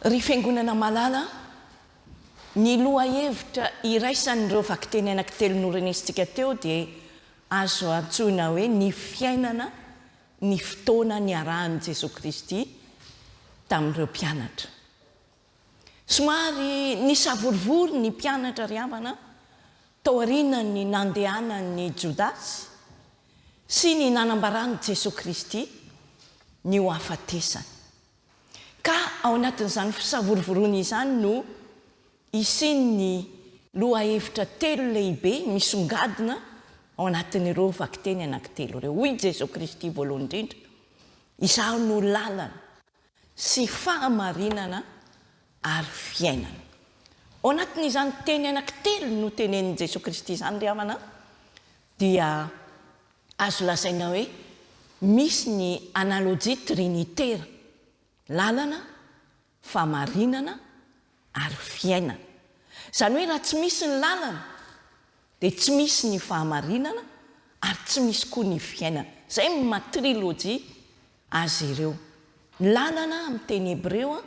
Ry fiangonana malala ny loha hevitra iraisan'ireo vakiteny anankitelo norenesintsika teo dia azo antsoina hoe ny fiainana ny fotoana ny arahan'i Jesosy Kristy tamin'ireo mpianatra. Somary nisavorivory ny mpianatra ry havana taorianany nandehanan'ny Jodasy sy ny nanambarany Jesosy Kristy ny ho afatesany. Ka ao anatin'izany fisavorovoroana izany no isin'ny loha hevitra telo lehibe misongadina ao anatin'ireo vakiteny anankitelo ireo. Hoy Jesosy Kristy voalohany indrindra, izaho no lalana sy fahamarinana ary fiainana. Ao anatin'izany teny anankitelo no tenenin Jesosy Kristy izany ry havana dia azo lazaina hoe misy ny analogia trinitaire, lalana, fahamarinana ary fiainana. Izany hoe raha tsy misy ny lalana dia tsy misy ny fahamarinana ary tsy misy koa ny fiainana. Izay ny maha-trilogie azy ireo. Ny lalana amin'ny teny hebreo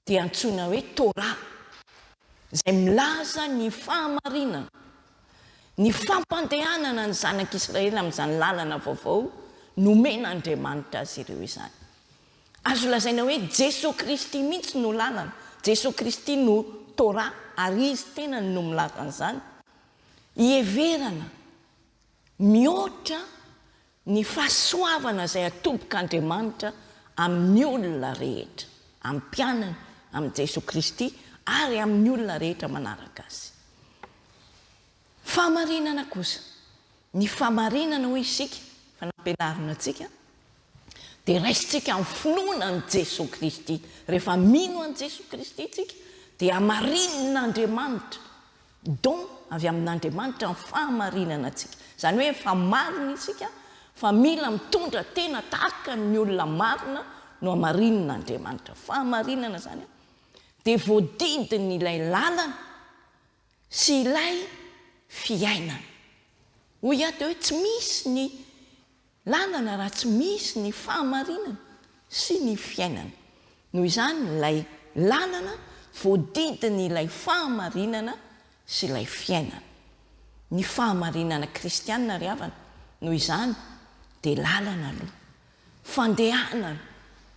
dia antsoina hoe Torah, izay milaza ny fahamarinana, ny fampandehanana ny zanak'Israely amin'izany lalana vaovao nomen'Andriamanitra azy ireo izany. Azo lazaina hoe Jesosy Kristy mihitsy no lalana, Jesosy Kristy no Torah, ary izy tena no milaza an'izany. Hieverana mihoatra ny fahasoavana izay atobok'Andriamanitra amin'ny olona rehetra, amin'ny mpianany, amin'ny Jesosy Kristy ary amin'ny olona rehetra manaraka azy. Fahamarinana kosa, ny fahamarinana hoy isika fanampianarina antsika dia raisintsika amin'ny finoana ny Jesosy Kristy. Rehefa mino an' Jesosy Kristy tsika dia hamarinan'Andriamanitra, don avy amin'Andriamanitra ny fahamarinana antsika. Izany hoe efa marina isika fa mila mitondra tena tahaka ny olona marina no hamarinan'Andriamanitra. Fahamarinana izany dia voadidiny ilay lalana sy ilay fiainana. Hoy ato hoe tsy misy ny lalana raha tsy misy ny fahamarinana sy ny fiainana. Noho izany ilay lalana voadidiny ilay fahamarinana sy ilay fiainana. Ny fahamarinana kristianina ry havana noho izany dia lalana aloha, fandehanana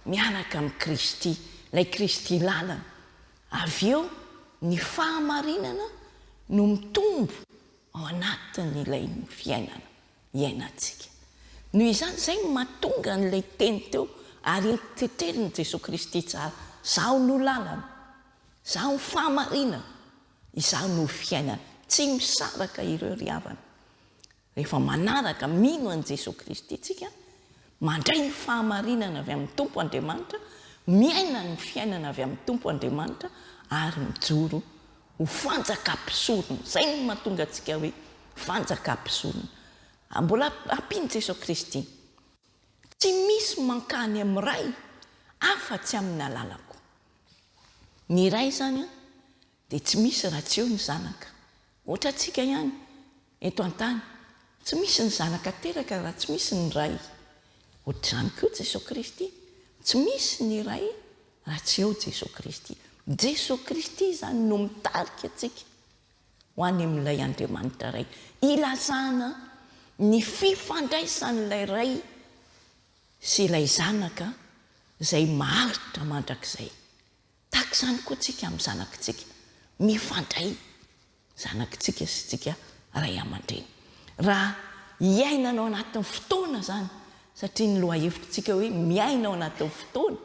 miaraka amin'ny Kristy, ilay Kristy lalana. Avy eo ny fahamarinana no mitombo ao anatin'ilay fiainana iainantsika. Noho izany izay no mahatonga n'ilay teny teo ary teterin'i Jesosy Kristy tsara, izaho no lalana, izaho no fahamarinana, izaho no fiainana. Tsy misaraka ireo ry havana. Rehefa manaraka mino an' Jesosy Kristy tsika, mandray ny fahamarinana avy amin'ny Tompo Andriamanitra, miaina ny fiainana avy amin'ny Tompo Andriamanitra ary mijoro ho fanjakam-pisorona. Izay no mahatonga antsika hoe fanjakam-pisorona. Mbola ampiany Jesosy Kristy, tsy misy mankany amin'ny ray afa-tsy amin'ny alalako. Ny ray izany dia tsy misy raha tsy eo ny zanaka. Ohatra antsika ihany eto an-tany, tsy misy ny zanaka teraka raha tsy misy ny ray. Ohatr'izany koa Jesosy Kristy, tsy misy ny ray raha tsy eo Jesosy Kristy. Jesosy Kristy izany no mitarika antsika ho any amin'ilay Andriamanitra ray, ilazana ny fifandraisan'ilay ray sy ilay zanaka izay maharitra mandrakizay. Tahaka izany koa tsika amin'ny zanakitsika, mifandray zanakitsika sy tsika ray aman-dreny. Raha hiainanao anatin'ny fotoana izany, satria ny loha hevitrintsika hoe miaina ao anatin'ny fotoana,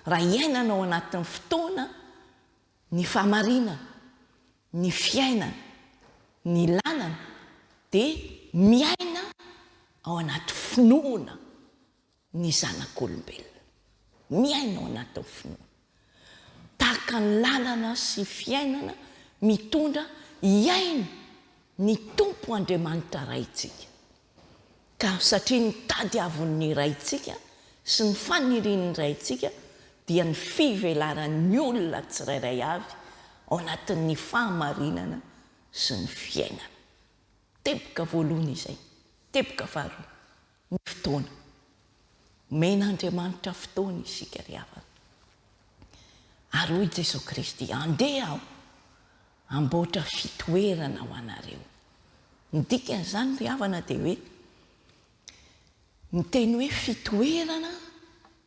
raha hiainanao anatin'ny fotoana ny fahamarinana, ny fiainana, ny lalana, dia miaina ao anaty finoana ny zanak'olombelona. Miaina ao anatin'ny finoana. Tahaka ny lalana sy fiainana mitondra hiaina ny Tompo Andriamanitra raitsika. Ka satria ny tadiavon'ny raitsika sy ny fanirian'ny raitsika dia ny fivelaran'ny olona tsirairay avy ao anatin'ny fahamarinana sy ny fiainana. Teboka voalohany izay, teboka faharoa, ny fotoana. Men'Andriamanitra fotoana isika ry havana. ary hoy Jesosy Kristy, andeha aho amboatra fitoerana ho anareo. Ny dikan'izany ry havana dia hoe ny teny hoe fitoerana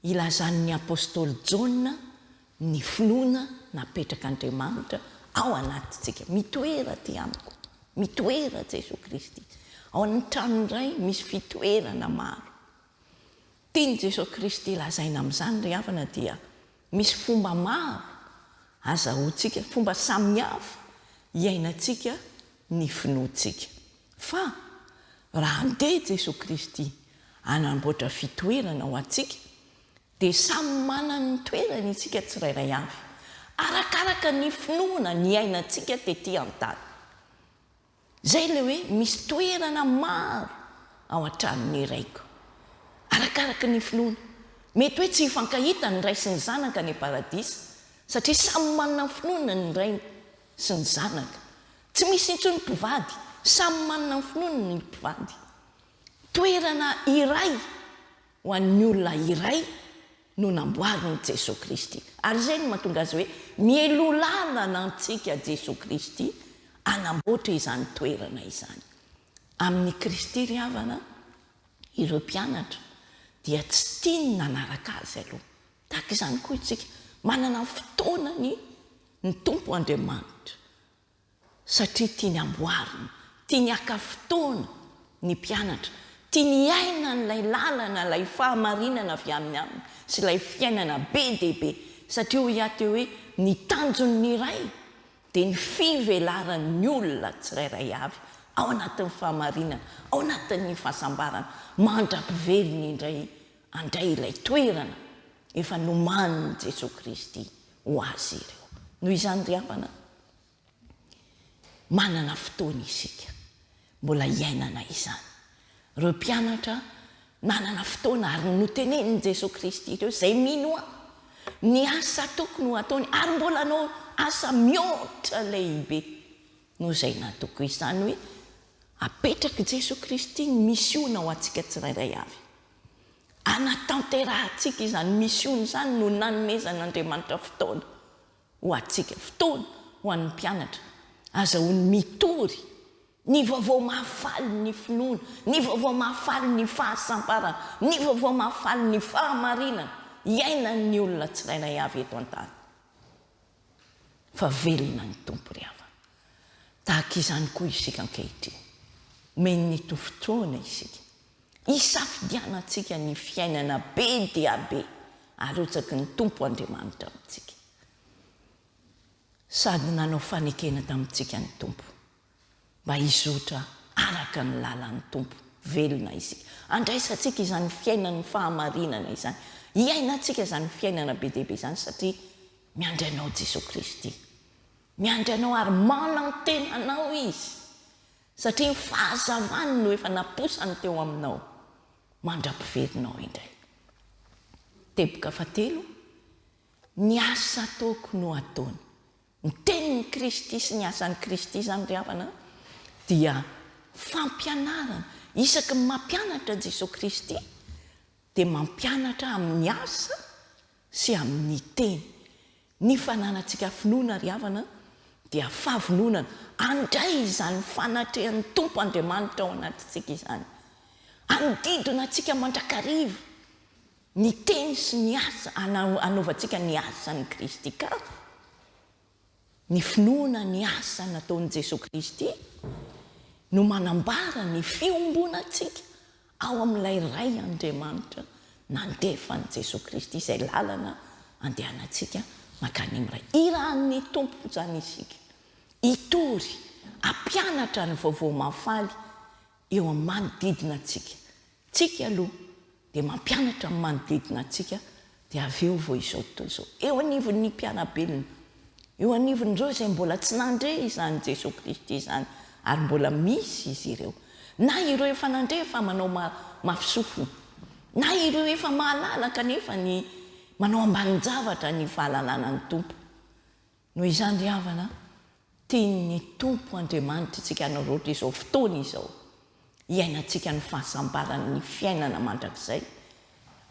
ilazan'ny apôstôly Jaona ny finoana napetraka Andriamanitra ao anatintsika. Mitoera ty amiko, mitoera Jesosy Kristy. Ao amin'ny trano iray misy fitoerana maro. Tiany Jesosy Kristy lazaina amin'izany ry havana dia misy fomba maro azahoantsika, fomba samihafa iainantsika ny finoantsika. Fa raha andeha Jesosy Kristy anamboatra fitoerana ho antsika dia samy manana ny toerana itsika tsirairay avy. Arakaraka ny finoana ny ainantsika tetỳ an-tany. Zay le hoe misy toerana maro ao an-tranony iraiko. Arakaraka ny finoana. Mety hoe tsy hifankahita ny ray sy ny zanaka ny paradisa satria samy manana ny finoana ny ray sy ny zanaka. Tsy misy intsony mpivady, samy manana ny finoana ny mpivady. Toerana iray ho an'ny olona iray no namboariny Jesosy Kristy. Ary zay no mahatonga azy hoe mielolalana antsika Jesosy Kristy anamboatra izany toerana izany. Amin'ny Kristy ry havana, ireo mpianatra dia tsy tiany nanaraka azy aloha. Tahaka izany koa itsika, manana fotoanany ny Tompo Andriamanitra satria tiany amboarina, tiany aka fotoana ny mpianatra, tiany aina n'ilay lalana, ilay fahamarinana avy amin'ny aminy sy ilay fiainana be dehibe. Satria hoy ato hoe ny tanjon'ny iray dia ny fivelaran'ny olona tsirairay avy ao anatin'ny fahamarinana, ao anatin'ny fahasambarana, mandram-pivelony indray andray ilay toerana efa nomaniny Jesosy Kristy ho azy ireo. Noho izany ry havana, manana fotoana isika mbola iainana izany. Ireo mpianatra manana fotoana ary noteneniny Jesosy Kristy ireo izay mino aho ny asa tokony ho ataony ary mbola anao asa mihoatra lehibe noho izay natoko izany hoe apetraka Jesosy Kristy ny misiona ho antsika tsirairay avy. Anatanterahantsika izany misiona izany no nanomezan'Andriamanitra fotoana ho antsika, fotoana ho an'ny mpianatra azahoany mitory ny vaovao mahafaly ny finoana, ny vaovao mahafaly ny fahasambarana, ny vaovao mahafaly ny fahamarinana iainan'ny olona tsirairay avy eto an-tany. Fa velona ny Tompo ry havana. Tahaka izany koa isika ankehitriny. Omeny ny fotoana isika. Isafidianantsika ny fiainana be dia be arotsaky ny Tompo Andriamanitra amintsika. Sady nanao fanekena tamintsika ny Tompo mba hizotra araka ny lalan'ny Tompo, velona isika. Andraisantsika izany fiainan'ny fahamarinana izany. Iainantsika izany fiainana be dehibe izany satria miandry anao Jesosy Kristy. Miandry anao ary manantena anao izy. Satria ny fahazavany no efa naposany teo aminao, mandram-pivelonao indray. Teboka fahatelo, ny asa ataoko no ataony. Ny tenin'ny Kristy sy ny asan'ny Kristy izany ry havana dia fampianarana. Isaky ny mampianatra Jesosy Kristy dia mampianatra amin'ny asa sy amin'ny teny. Ny fananantsika finoana ry havana dia fahavononana andray izany fanatrehan'ny Tompo Andriamanitra ao anatintsika izany. Andidona antsika mandrakariva ny teny sy ny asa, anaovantsika ny asan'ny Kristy ka. Ny finoana ny asa nataon'i Jesosy Kristy no manambara ny fiombonantsika ao amin'ilay ray Andriamanitra nandefan'i Jesosy Kristy izay lalana andehanantsika mankany amin'ny ray. Irahan'ny Tompo izany isika. Itory, ampianatra ny vaovao mahafaly eo amin'ny manodidina antsika. Tsika aloha dia mampianatra amin'ny manodidina antsika dia avy eo vao izao tontolo izao. Eo anivon'ny mpianabelona, eo anivon'ireo izay mbola tsy nandre izany Jesosy Kristy izany ary mbola misy izy ireo. Na ireo efa nandre efa manao mafisofina, na ireo efa mahalalaka nefa ny manao ambanin-javatra ny fahalalana ny Tompo. Noho izany ry havana, tiany Tompo Andriamanitra itsika anaroatra izao fotoana izao iainantsika ny fahasambarana ny fiainana mandrakizay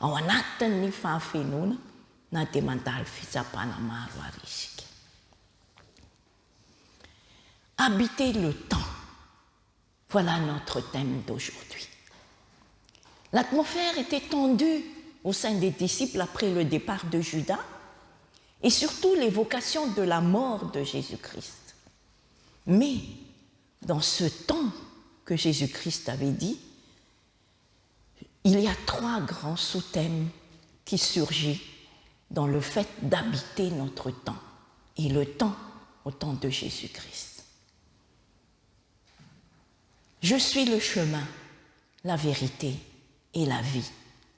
ao anatin'ny fahafenoana na dia mandalo fitsapana maro ary isika. Habiter le temps. Voilà notre thème d'aujourd'hui. L'atmosphère était tendue au sein des disciples après le départ de Judas et surtout l'évocation de la mort de Jésus-Christ. Mais dans ce temps que Jésus-Christ avait dit, il y a 3 grands sous-thèmes qui surgissent dans le fait d'habiter notre temps et le temps au temps de Jésus-Christ. Je suis le chemin, la vérité et la vie,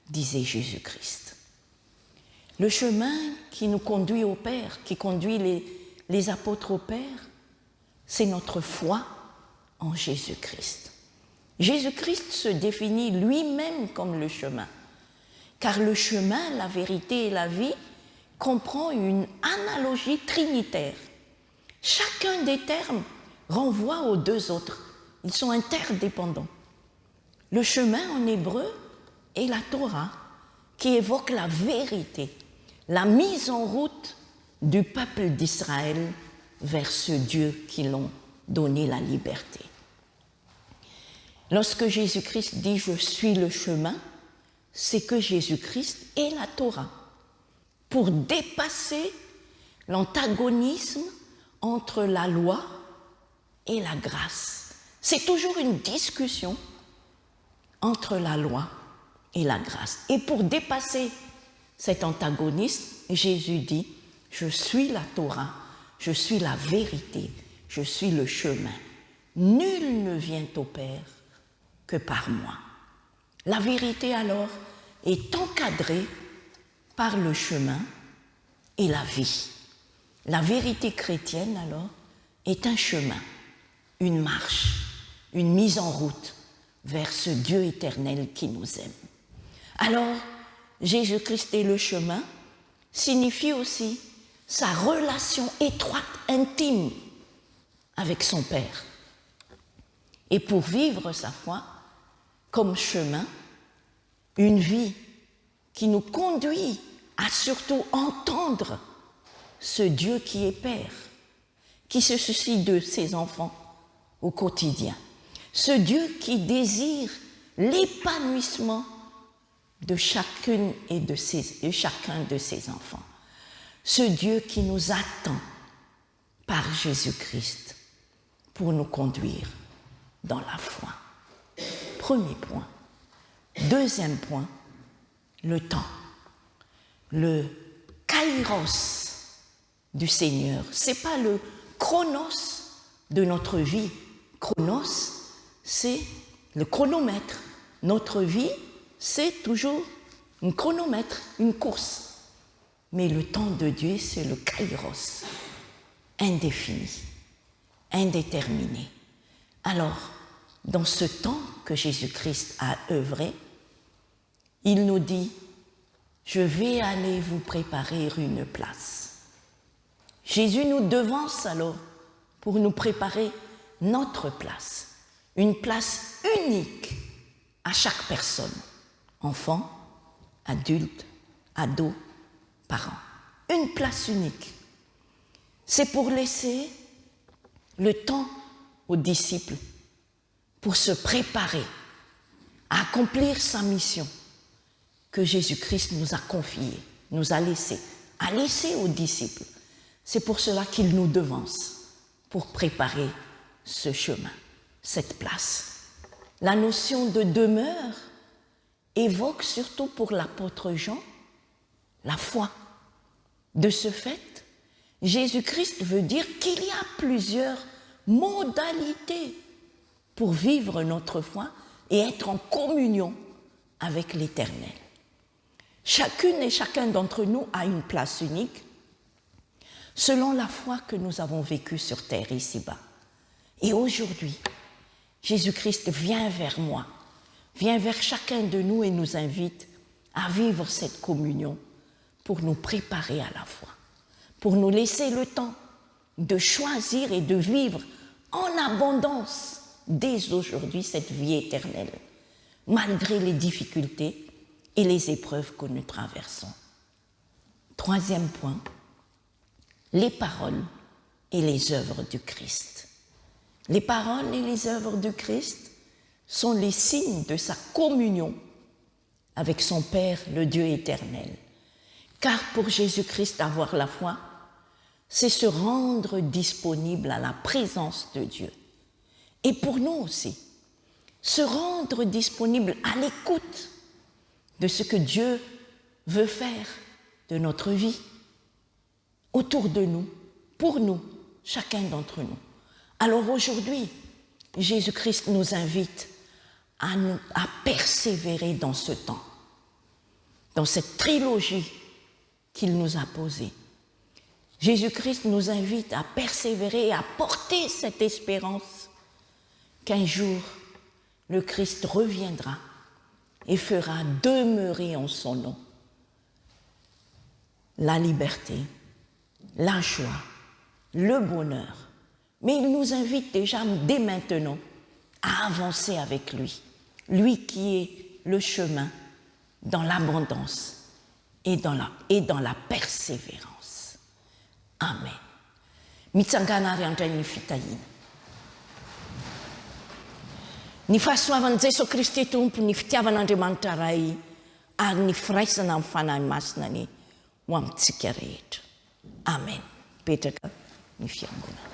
disait Jésus-Christ. Le chemin qui nous conduit au Père, qui conduit les apôtres au Père, c'est notre foi en Jésus-Christ. Jésus-Christ se définit lui-même comme le chemin, car le chemin, la vérité et la vie comprend une analogie trinitaire. Chacun des termes renvoie aux 2 autres. Ils sont interdépendants. Le chemin en hébreu est la Torah, qui évoque la vérité, la mise en route du peuple d'Israël vers ce Dieu qui l'ont donné la liberté. Lorsque Jésus-Christ dit « Je suis le chemin », c'est que Jésus-Christ est la Torah, pour dépasser l'antagonisme entre la loi et la grâce. C'est toujours une discussion entre la loi et la grâce. Et pour dépasser cet antagonisme, Jésus dit « Je suis la Torah, je suis la vérité, je suis le chemin. Nul ne vient au Père que par moi. » La vérité alors est encadrée par le chemin et la vie. La vérité chrétienne alors est un chemin, une marche, une mise en route vers ce Dieu éternel qui nous aime. Alors, Jésus-Christ est le chemin signifie aussi sa relation étroite, intime avec son Père. Et pour vivre sa foi comme chemin, une vie qui nous conduit à surtout entendre ce Dieu qui est Père, qui se soucie de ses enfants au quotidien, ce Dieu qui désire l'épanouissement de chacune et de chacun de ses enfants, ce Dieu qui nous attend par Jésus-Christ pour nous conduire dans la foi. Premier point. Deuxième point, le temps. Le kairos du Seigneur. Ce n'est pas le chronos de notre vie. Chronos, c'est le chronomètre. Notre vie, c'est toujours un chronomètre, une course. Mais le temps de Dieu, c'est le kairos, indéfini, indéterminé. Alors, dans ce temps que Jésus-Christ a œuvré, il nous dit « Je vais aller vous préparer une place ». Jésus nous devance alors pour nous préparer notre place, une place unique à chaque personne, enfant, adulte, ado, parent. Une place unique. C'est pour laisser le temps aux disciples pour se préparer à accomplir sa mission que Jésus-Christ nous a confiée, nous a laissée, a laissée aux disciples. C'est pour cela qu'il nous devance, pour préparer ce chemin, cette place. La notion de demeure évoque surtout pour l'apôtre Jean la foi. De ce fait, Jésus-Christ veut dire qu'il y a plusieurs modalités pour vivre notre foi et être en communion avec l'Éternel. Chacune et chacun d'entre nous a une place unique selon la foi que nous avons vécue sur terre ici-bas. Et aujourd'hui, Jésus-Christ vient vers moi, vient vers chacun de nous et nous invite à vivre cette communion pour nous préparer à la foi, pour nous laisser le temps de choisir et de vivre en abondance dès aujourd'hui cette vie éternelle, malgré les difficultés et les épreuves que nous traversons. Troisième point, les paroles et les œuvres du Christ. Les paroles et les œuvres du Christ sont les signes de sa communion avec son Père, le Dieu éternel. Car pour Jésus-Christ, avoir la foi, c'est se rendre disponible à la présence de Dieu. Et pour nous aussi, se rendre disponible à l'écoute de ce que Dieu veut faire de notre vie, autour de nous, pour nous, chacun d'entre nous. Alors aujourd'hui, Jésus-Christ nous invite à persévérer dans ce temps, dans cette trilogie qu'il nous a posée. Jésus-Christ nous invite à persévérer et à porter cette espérance qu'un jour, le Christ reviendra et fera demeurer en son nom la liberté, la joie, le bonheur. Mais il nous invite déjà dès maintenant à avancer avec lui, lui qui est le chemin dans l'abondance et dans la persévérance. Amen. Mitsangana ary andray ny fitahina. Ny fahasoavan'i Jesosy Kristy Tompo, ny fitiavan'Andriamanitra ray ary ny firaisana amin'ny fanahy masina ny ho amintsika rehetra. Amen. Petraka ny fiangonana.